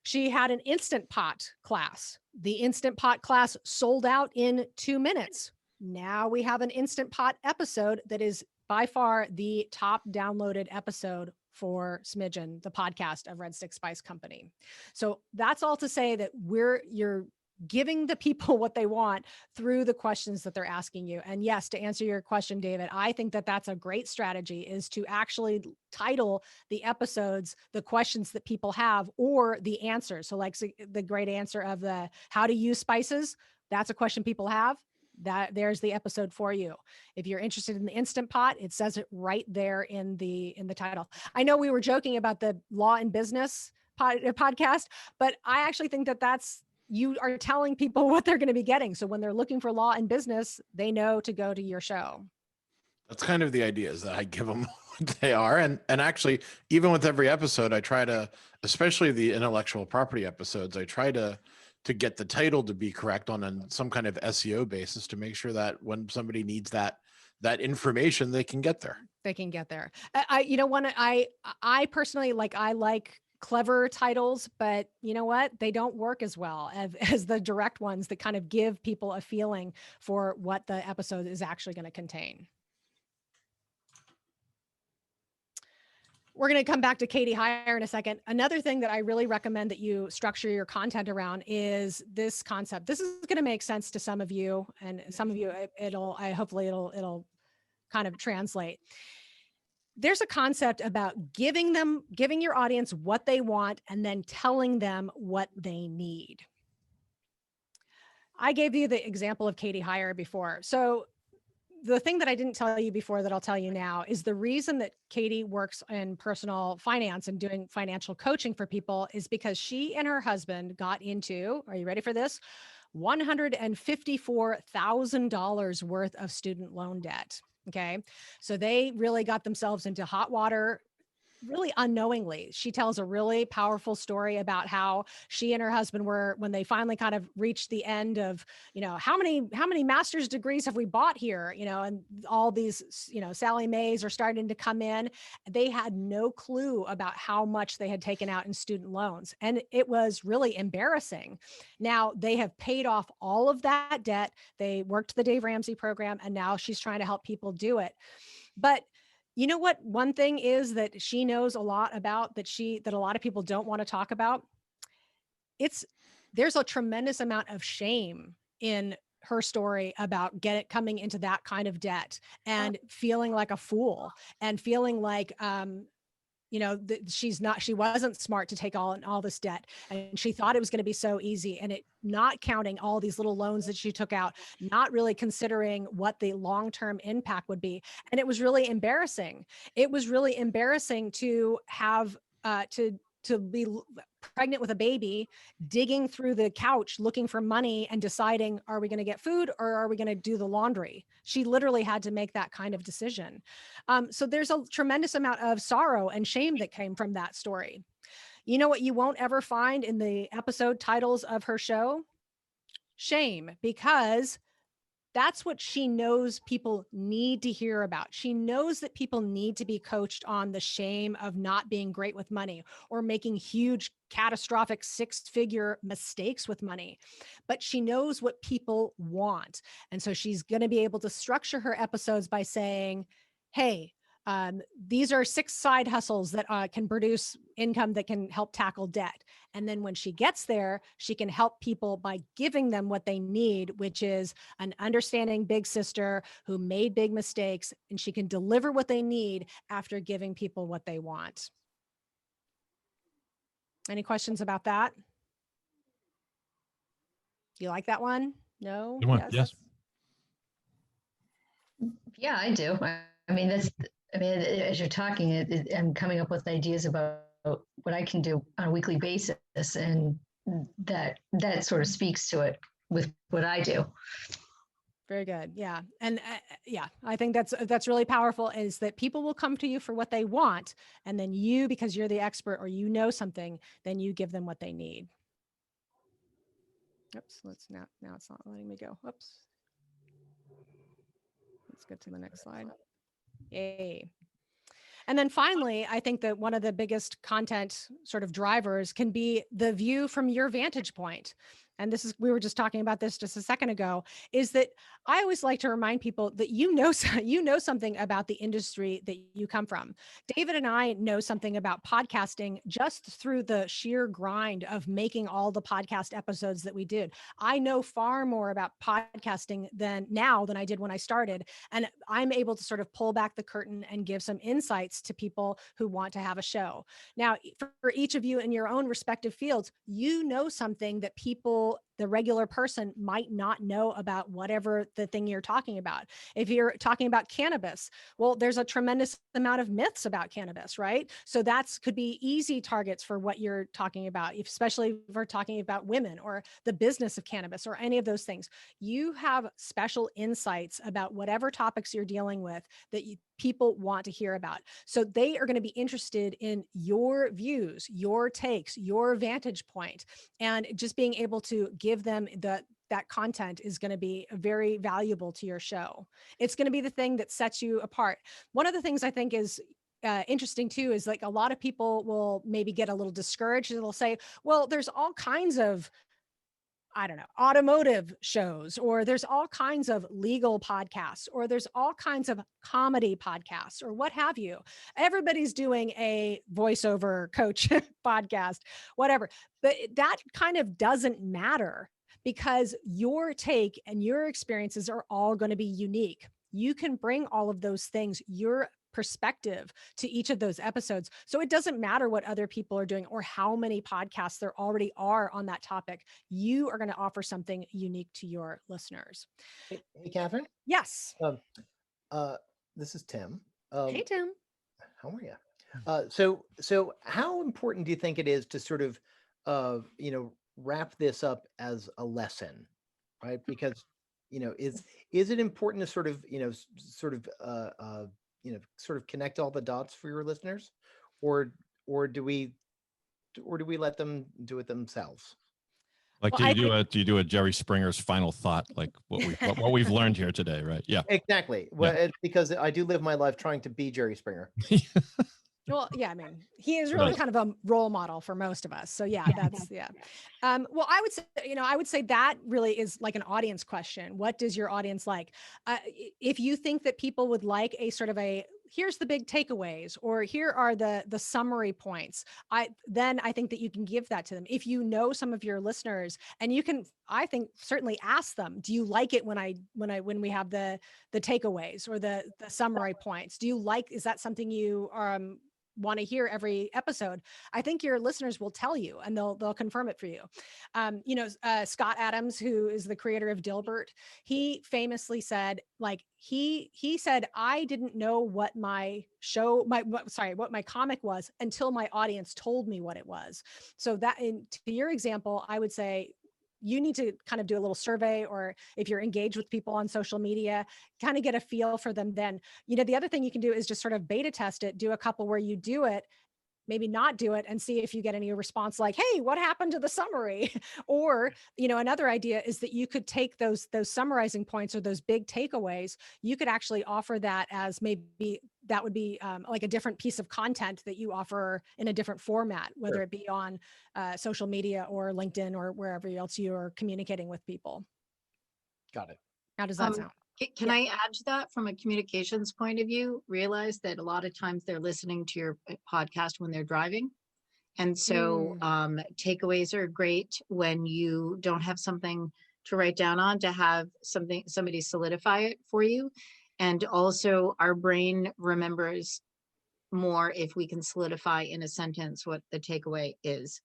She had an Instant Pot class. The Instant Pot class sold out in 2 minutes. Now we have an Instant Pot episode that is by far the top downloaded episode for Smidgen, the podcast of Red Stick Spice Company. So that's all to say that you're giving the people what they want through the questions that they're asking you. And yes, to answer your question, David, I think that that's a great strategy, is to actually title the episodes the questions that people have or the answers. So like the great answer of the how to use spices, that's a question people have. There's the episode for you. If you're interested in the Instant Pot, it says it right there in the title. I know we were joking about the law and business podcast, but I actually think that you are telling people what they're going to be getting. So when they're looking for law and business, they know to go to your show. That's kind of the idea, is that I give them what they are. And actually, even with every episode, I try to, especially the intellectual property episodes, I try to get the title to be correct on some kind of SEO basis to make sure that when somebody needs that information, they can get there. They can get there. I personally I like clever titles, but you know what? They don't work as well as the direct ones that kind of give people a feeling for what the episode is actually going to contain. We're going to come back to Katie Heyer in a second. Another thing that I really recommend that you structure your content around is this concept. This is going to make sense to some of you, and some of you, hopefully it'll kind of translate. There's a concept about giving your audience what they want and then telling them what they need. I gave you the example of Katie Heyer before. So the thing that I didn't tell you before that I'll tell you now is the reason that Katie works in personal finance and doing financial coaching for people is because she and her husband got into, are you ready for this? $154,000 worth of student loan debt. Okay. So they really got themselves into hot water really unknowingly. She tells a really powerful story about how she and her husband were, when they finally kind of reached the end of, how many master's degrees have we bought here? And all these, Sally Mays are starting to come in. They had no clue about how much they had taken out in student loans. And it was really embarrassing. Now they have paid off all of that debt. They worked the Dave Ramsey program, and now she's trying to help people do it. But you know what? One thing is that she knows a lot about that a lot of people don't want to talk about. There's a tremendous amount of shame in her story about coming into that kind of debt and feeling like a fool and feeling like, she wasn't smart to take all this debt, and she thought it was going to be so easy, and it not counting all these little loans that she took out, not really considering what the long-term impact would be. And it was really embarrassing. It was really embarrassing to have, to be pregnant with a baby, digging through the couch, looking for money and deciding, are we going to get food or are we going to do the laundry? She literally had to make that kind of decision. So there's a tremendous amount of sorrow and shame that came from that story. You know what you won't ever find in the episode titles of her show? Shame, because that's what she knows people need to hear about. She knows that people need to be coached on the shame of not being great with money or making huge, catastrophic 6-figure mistakes with money. But she knows what people want. And so she's going to be able to structure her episodes by saying, hey, these are 6 side hustles that can produce income that can help tackle debt. And then when she gets there, she can help people by giving them what they need, which is an understanding big sister who made big mistakes, and she can deliver what they need after giving people what they want. Any questions about that? You like that one? No? Good one. Yes. Yeah, I do. I mean, as you're talking, I'm coming up with ideas about what I can do on a weekly basis, and that sort of speaks to it with what I do. Very good. Yeah. And I think that's really powerful, is that people will come to you for what they want. And then you, because you're the expert or you know something, then you give them what they need. Oops. Now it's not letting me go. Oops. Let's get to the next slide. Yay. And then finally, I think that one of the biggest content sort of drivers can be the view from your vantage point. And we were just talking about this just a second ago, is that I always like to remind people that you know something about the industry that you come from. David and I know something about podcasting just through the sheer grind of making all the podcast episodes that we did. I know far more about podcasting than I did when I started. And I'm able to sort of pull back the curtain and give some insights to people who want to have a show. Now, for each of you in your own respective fields, you know something that the regular person might not know about whatever the thing you're talking about. If you're talking about cannabis, well, there's a tremendous amount of myths about cannabis, right? So could be easy targets for what you're talking about, especially if we're talking about women or the business of cannabis or any of those things. You have special insights about whatever topics you're dealing with that people want to hear about. So they are going to be interested in your views, your takes, your vantage point, and just being able to give them that content is going to be very valuable to your show. It's going to be the thing that sets you apart. One of the things I think is interesting too is, like, a lot of people will maybe get a little discouraged and they'll say, well, there's all kinds of, I don't know, automotive shows, or there's all kinds of legal podcasts, or there's all kinds of comedy podcasts, or what have you. Everybody's doing a voiceover coach podcast, whatever. But that kind of doesn't matter, because your take and your experiences are all going to be unique. You can bring all of those things, your perspective, to each of those episodes. So it doesn't matter what other people are doing or how many podcasts there already are on that topic. You are going to offer something unique to your listeners. Hey, Catherine. Yes. This is Tim. Hey, Tim. How are you? So how important do you think it is to sort of, wrap this up as a lesson, right? Because, is it important to sort of, sort of connect all the dots for your listeners, or do we let them do it themselves? Like, Well, do you do a Jerry Springer's final thought, like what we've learned here today, right? Yeah. Exactly. Well, because I do live my life trying to be Jerry Springer. Well, yeah, I mean, he is It really is. kind of a role model for most of us. So yeah, that's yeah. Well, I would say, I would say that really is like an audience question. What does your audience like? If you think that people would like a sort of a, here's the big takeaways, or here are the summary points, then I think that you can give that to them. If you know some of your listeners, and you can, I think, certainly ask them, do you like it when we have the takeaways or the summary points? Do you like, is that something you want to hear every episode? I think your listeners will tell you, and they'll confirm it for you. Scott Adams, who is the creator of Dilbert, he famously said, like, he said, I didn't know what my what my comic was until my audience told me what it was. So that, to your example, I would say you need to kind of do a little survey, or if you're engaged with people on social media, kind of get a feel for them. Then, the other thing you can do is just sort of beta test it, do a couple where you do it, maybe not do it, and see if you get any response like, hey, what happened to the summary? Or, another idea is that you could take those summarizing points or those big takeaways, you could actually offer that as, maybe that would be like a different piece of content that you offer in a different format, whether it be on social media or LinkedIn or wherever else you are communicating with people. Got it. How does that sound? Can I add to that from a communications point of view? Realize that a lot of times they're listening to your podcast when they're driving. And so takeaways are great when you don't have something to write down on, to have somebody solidify it for you. And also our brain remembers more if we can solidify in a sentence what the takeaway is.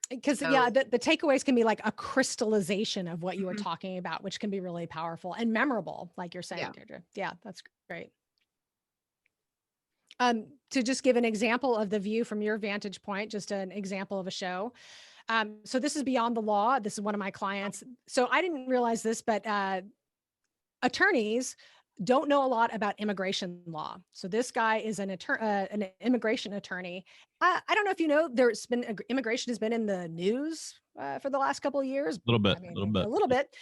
Because the takeaways can be like a crystallization of what you were talking about, which can be really powerful and memorable, like you're saying, Deirdre. Yeah, that's great. To just give an example of the view from your vantage point, just an example of a show. So this is Beyond the Law. This is one of my clients. So I didn't realize this, but attorneys don't know a lot about immigration law. So this guy is an immigration attorney. I don't know if you know, immigration has been in the news for the last couple of years. A little bit.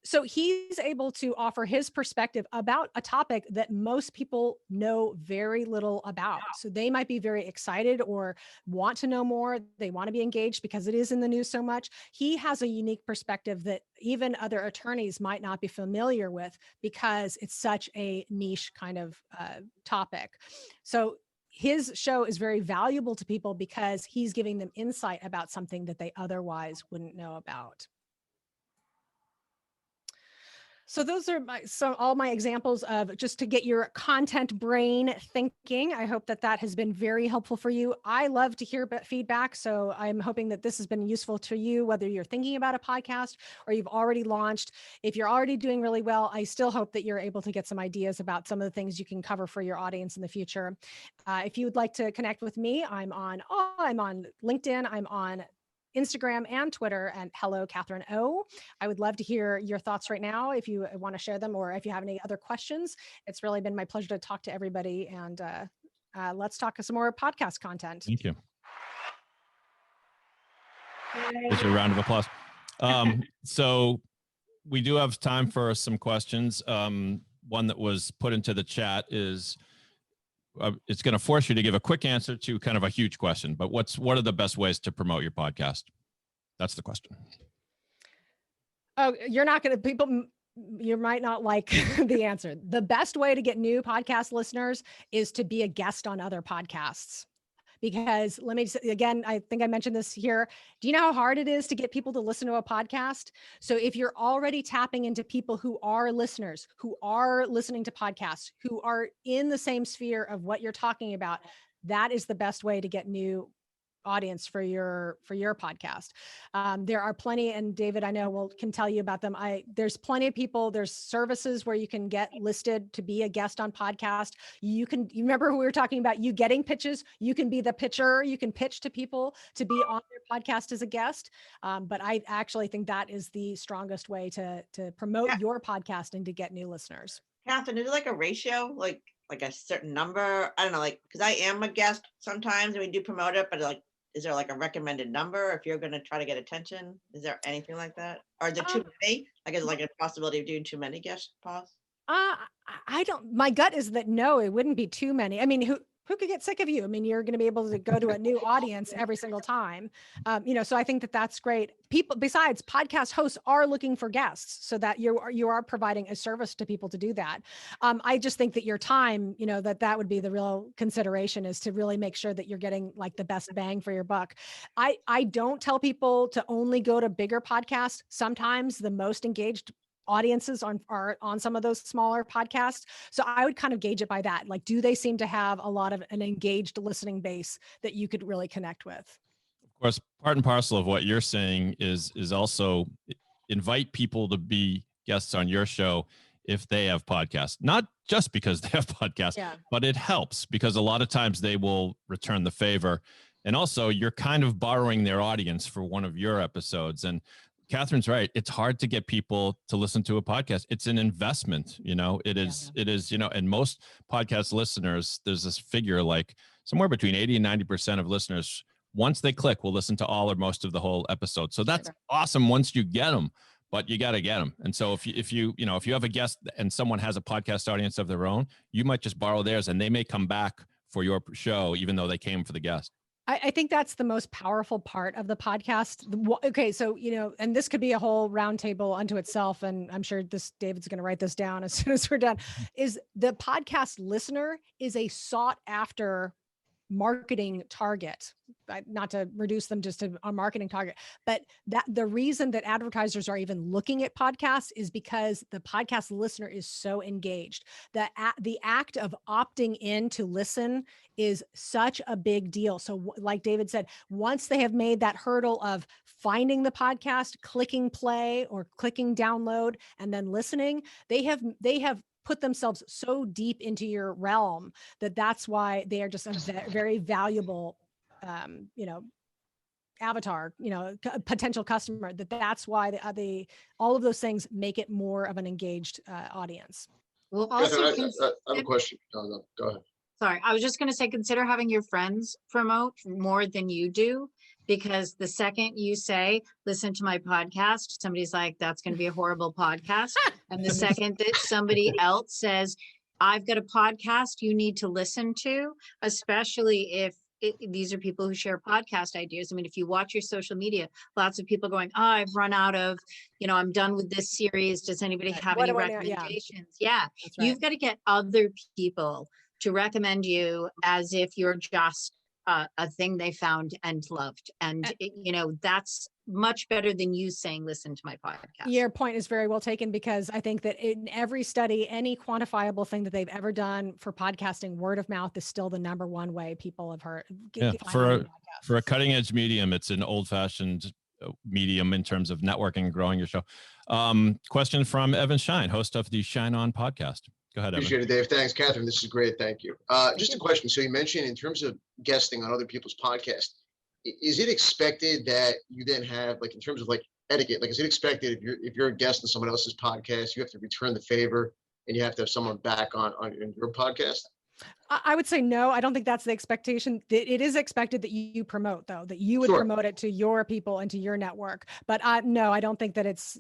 So he's able to offer his perspective about a topic that most people know very little about. So they might be very excited or want to know more. They want to be engaged because it is in the news so much. He has a unique perspective that even other attorneys might not be familiar with, because it's such a niche kind of topic. So his show is very valuable to people because he's giving them insight about something that they otherwise wouldn't know about. So those are all my examples of just to get your content brain thinking. I hope that has been very helpful for you. I love to hear feedback. So I'm hoping that this has been useful to you, whether you're thinking about a podcast or you've already launched. If you're already doing really well, I still hope that you're able to get some ideas about some of the things you can cover for your audience in the future. If you would like to connect with me, I'm on LinkedIn. I'm on Instagram and Twitter, and hello, Catherine O. I would love to hear your thoughts right now if you want to share them, or if you have any other questions. It's really been my pleasure to talk to everybody, and let's talk some more podcast content. Thank you. Here's a round of applause. So we do have time for some questions. One that was put into the chat is, it's going to force you to give a quick answer to kind of a huge question, but what are the best ways to promote your podcast? That's the question. Oh, you're not going to, you might not like the answer. The best way to get new podcast listeners is to be a guest on other podcasts. Because let me again, I think I mentioned this here. Do you know how hard it is to get people to listen to a podcast? So if you're already tapping into people who are listeners, who are listening to podcasts, who are in the same sphere of what you're talking about, that is the best way to get new audience for your podcast. There are plenty, and David, I know can tell you about them. There's plenty of people, there's services where you can get listed to be a guest on podcast. You remember who we were talking about, you getting pitches, you can be the pitcher, you can pitch to people to be on their podcast as a guest. But I actually think that is the strongest way to promote your podcast and to get new listeners. Catherine, is it like a ratio? Like like a certain number? I don't know, like, because I am a guest sometimes and we do promote it, but like, is there like a recommended number if you're going to try to get attention? Is there anything like that? Or is it too many? Like, is it like a possibility of doing too many guest pods? I don't, my gut is that no, it wouldn't be too many. I mean, who could get sick of you? I mean, you're going to be able to go to a new audience every single time. So I think that that's great. People, besides, podcast hosts are looking for guests, so that you are providing a service to people to do that. I just think that your time, that would be the real consideration, is to really make sure that you're getting like the best bang for your buck. I don't tell people to only go to bigger podcasts. Sometimes the most engaged audiences are on some of those smaller podcasts. So I would kind of gauge it by that. Like, do they seem to have a lot of an engaged listening base that you could really connect with? Of course, part and parcel of what you're saying is also invite people to be guests on your show if they have podcasts, not just because they have podcasts, but it helps because a lot of times they will return the favor. And also you're kind of borrowing their audience for one of your episodes. And Catherine's right. It's hard to get people to listen to a podcast. It's an investment, it is, and most podcast listeners, there's this figure like somewhere between 80 and 90% of listeners, once they click, will listen to all or most of the whole episode. So that's awesome once you get them, but you got to get them. And so if you have a guest and someone has a podcast audience of their own, you might just borrow theirs and they may come back for your show, even though they came for the guest. I think that's the most powerful part of the podcast. Okay, so, and this could be a whole roundtable unto itself, and I'm sure David's going to write this down as soon as we're done, is the podcast listener is a sought after marketing target, not to reduce them just to a marketing target, but that the reason that advertisers are even looking at podcasts is because the podcast listener is so engaged. The act of opting in to listen is such a big deal. So like David said, once they have made that hurdle of finding the podcast, clicking play or clicking download, and then listening, they have put themselves so deep into your realm that's why they are just a very valuable, avatar, potential customer. That's why all of those things make it more of an engaged audience. Well, also, I have a question. No, go ahead. Sorry, I was just going to say, consider having your friends promote more than you do, because the second you say, listen to my podcast, somebody's like, that's going to be a horrible podcast. And the second that somebody else says, I've got a podcast you need to listen to, especially if these are people who share podcast ideas. I mean, if you watch your social media, lots of people going, oh, I've run out of, I'm done with this series. Does anybody have any recommendations? Yeah. Right. You've got to get other people to recommend you as if you're just a thing they found and loved. And, that's much better than you saying, listen to my podcast. Your point is very well taken, because I think that in every study, any quantifiable thing that they've ever done for podcasting, word of mouth is still the number one way people have heard. Yeah, for a cutting edge medium, it's an old fashioned medium in terms of networking and growing your show. Question from Evan Shine, host of the Shine On podcast. Go ahead, Appreciate it, Dave. Thanks, Catherine. This is great. Thank you. Just a question. So you mentioned in terms of guesting on other people's podcasts, is it expected that you then have, like, in terms of like etiquette, like, is it expected if you're a guest on someone else's podcast, you have to return the favor and you have to have someone back on your podcast? I would say no. I don't think that's the expectation. It is expected that you promote, though, that you would promote it to your people and to your network. But no, I don't think it's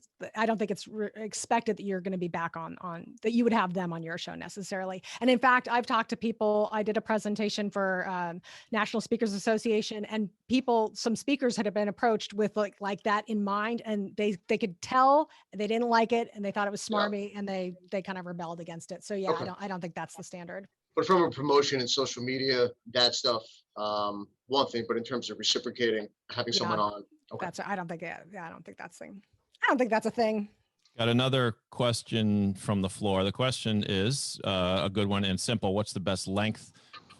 expected that you're going to be back on that you would have them on your show necessarily. And in fact, I've talked to people. I did a presentation for National Speakers Association, and some speakers had been approached with like that in mind, and they could tell they didn't like it and they thought it was smarmy, and they kind of rebelled against it. So yeah, okay. I don't think that's the standard. But from a promotion and social media, that stuff, one thing. But in terms of reciprocating, having someone on, okay. I don't think that's a thing. Got another question from the floor. The question is a good one and simple. What's the best length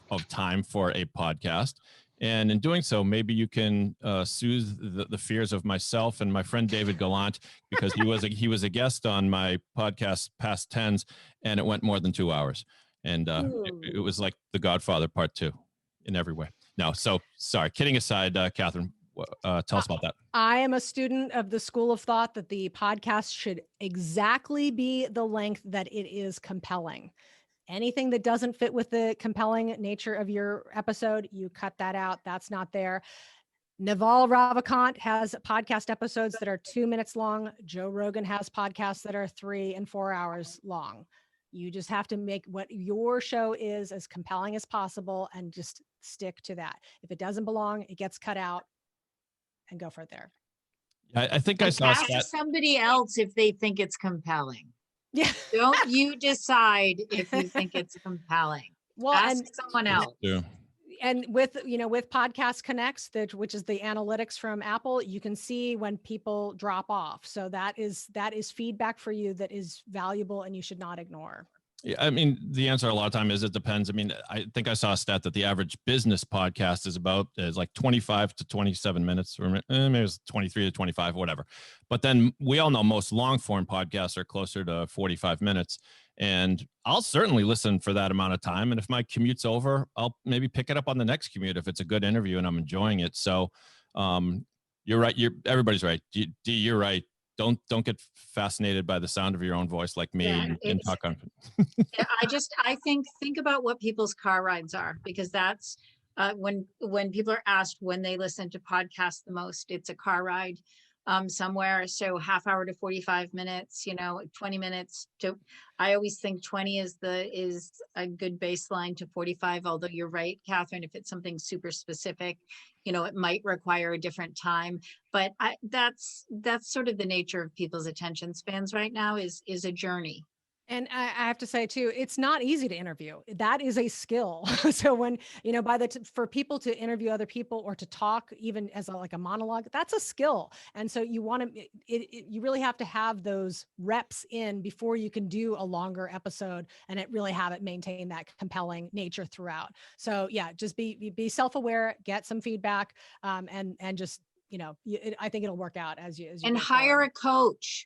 of time for a podcast? And in doing so, maybe you can soothe the fears of myself and my friend David Gallant, because he was a guest on my podcast, Past Tens, and it went more than 2 hours. And it was like The Godfather Part 2 in every way. No, so sorry. Kidding aside, Catherine, tell us about that. I am a student of the school of thought that the podcast should exactly be the length that it is compelling. Anything that doesn't fit with the compelling nature of your episode, you cut that out. That's not there. Naval Ravikant has podcast episodes that are 2 minutes long. Joe Rogan has podcasts that are 3 and 4 hours long. You just have to make what your show is as compelling as possible and just stick to that. If it doesn't belong, it gets cut out and go for there. I think I And saw a ask stat. somebody else if they think it's compelling. Yeah. Don't you decide if you think it's compelling. Well, Ask and someone else. Yeah. and with Podcast Connects, which is the analytics from Apple, you can see when people drop off. So that is feedback for you that is valuable and you should not ignore. Yeah, I mean, the answer a lot of time is it depends. I mean, I think I saw a stat that the average business podcast is like 25 to 27 minutes, or maybe it's 23 to 25, whatever. But then we all know most long form podcasts are closer to 45 minutes. And I'll certainly listen for that amount of time. And if my commute's over, I'll maybe pick it up on the next commute if it's a good interview and I'm enjoying it. So you're right. Everybody's right. You're right. Don't get fascinated by the sound of your own voice like me and talk on. Yeah, I think about what people's car rides are, because that's when people are asked when they listen to podcasts the most, it's a car ride somewhere. So half hour to 45 minutes, 20 minutes to, I always think 20 is a good baseline to 45. Although you're right, Catherine, if it's something super specific, it might require a different time, but that's sort of the nature of people's attention spans right now is a journey. And I have to say too, it's not easy to interview. That is a skill. So when, for people to interview other people or to talk even as like a monologue, that's a skill. And so you want to, you really have to have those reps in before you can do a longer episode and really have it maintain that compelling nature throughout. So yeah, just be self-aware, get some feedback, and just, I think it'll work out as you and hire a coach.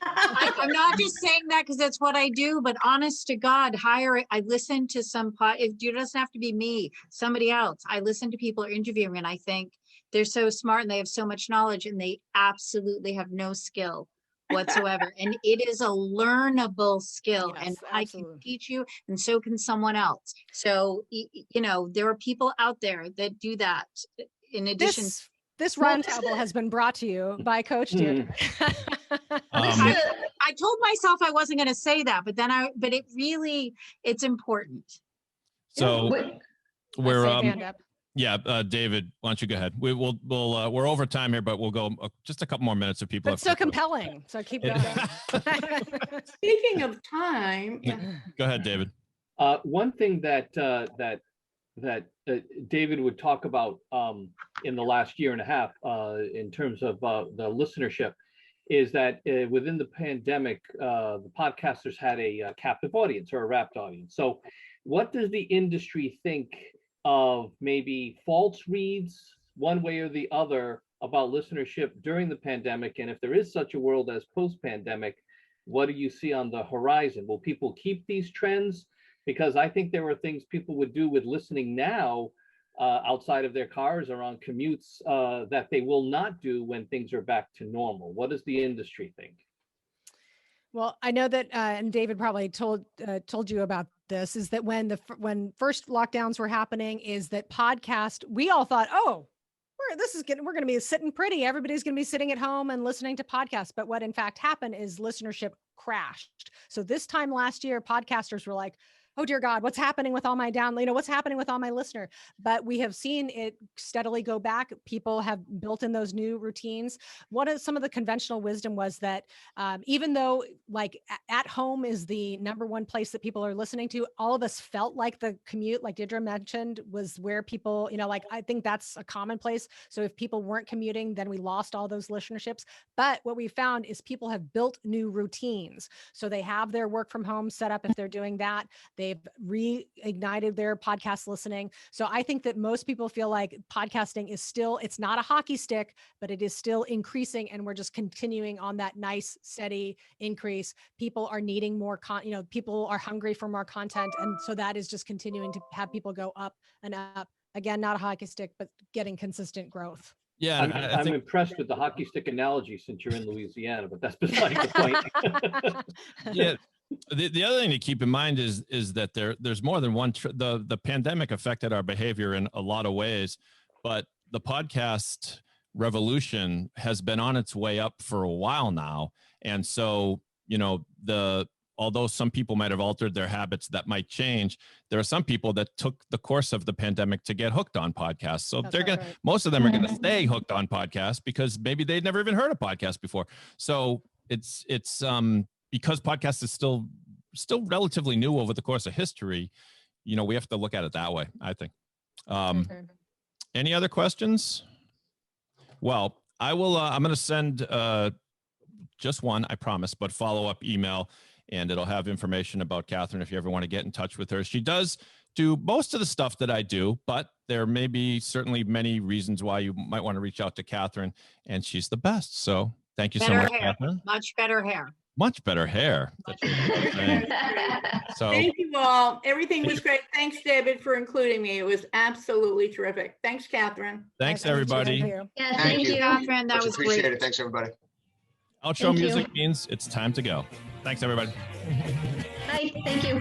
I'm not just saying that because that's what I do, but honest to God, I listen to some it doesn't have to be me, somebody else. I listen to people interviewing and I think they're so smart and they have so much knowledge and they absolutely have no skill whatsoever. And it is a learnable skill. Yes, and absolutely. I can teach you and so can someone else. So, there are people out there that do that in addition. This roundtable has been brought to you by Coach Deirdre. I told myself I wasn't going to say that, but it's important. So hand up. David, why don't you go ahead? We're over time here, but we'll go just a couple more minutes if people. But so compelling. So keep going. Speaking of time, go ahead, David. One thing that David would talk about in the last year and a half in terms of the listenership is that within the pandemic, the podcasters had a captive audience or a wrapped audience. So what does the industry think of maybe false reads one way or the other about listenership during the pandemic? And if there is such a world as post-pandemic, what do you see on the horizon? Will people keep these trends? Because I think there are things people would do with listening now outside of their cars or on commutes that they will not do when things are back to normal. What does the industry think? Well, I know that, and David probably told you about this, is that when first lockdowns were happening, is that we all thought, oh, we're going to be sitting pretty. Everybody's going to be sitting at home and listening to podcasts. But what in fact happened is listenership crashed. So this time last year, podcasters were like, oh dear God, what's happening with all my what's happening with all my listener? But we have seen it steadily go back. People have built in those new routines. Some of the conventional wisdom was that even though like at home is the number one place that people are listening to, all of us felt like the commute, like Deirdre mentioned, was where people, I think that's a commonplace. So if people weren't commuting, then we lost all those listenerships. But what we found is people have built new routines. So they have their work from home set up if they're doing that. They've reignited their podcast listening. So I think that most people feel like podcasting is still, it's not a hockey stick, but it is still increasing. And we're just continuing on that nice, steady increase. People are needing more people are hungry for more content. And so that is just continuing to have people go up and up. Again, not a hockey stick, but getting consistent growth. Yeah, I'm impressed with the hockey stick analogy since you're in Louisiana, but that's beside the point. Yeah, The other thing to keep in mind is that there's more than one. The pandemic affected our behavior in a lot of ways, but the podcast revolution has been on its way up for a while now, and so although some people might have altered their habits, that might change. There are some people that took the course of the pandemic to get hooked on podcasts. So most of them are going to stay hooked on podcasts because maybe they'd never even heard a podcast before. So it's because podcast is still relatively new over the course of history. We have to look at it that way, I think. Any other questions? Well, I will. I'm going to send just one, I promise, but follow-up email. And it'll have information about Catherine if you ever want to get in touch with her. She does do most of the stuff that I do, but there may be certainly many reasons why you might want to reach out to Catherine, and she's the best. So thank you so much, Catherine. Much better hair. Much better hair. So thank you all. Everything was great. Thanks, David, for including me. It was absolutely terrific. Thanks, Catherine. Thanks, everybody. Yeah, Thank you, Catherine. That was appreciate great. it. Thanks, everybody. Outro music means it's time to go. Thanks, everybody. Bye. Thank you.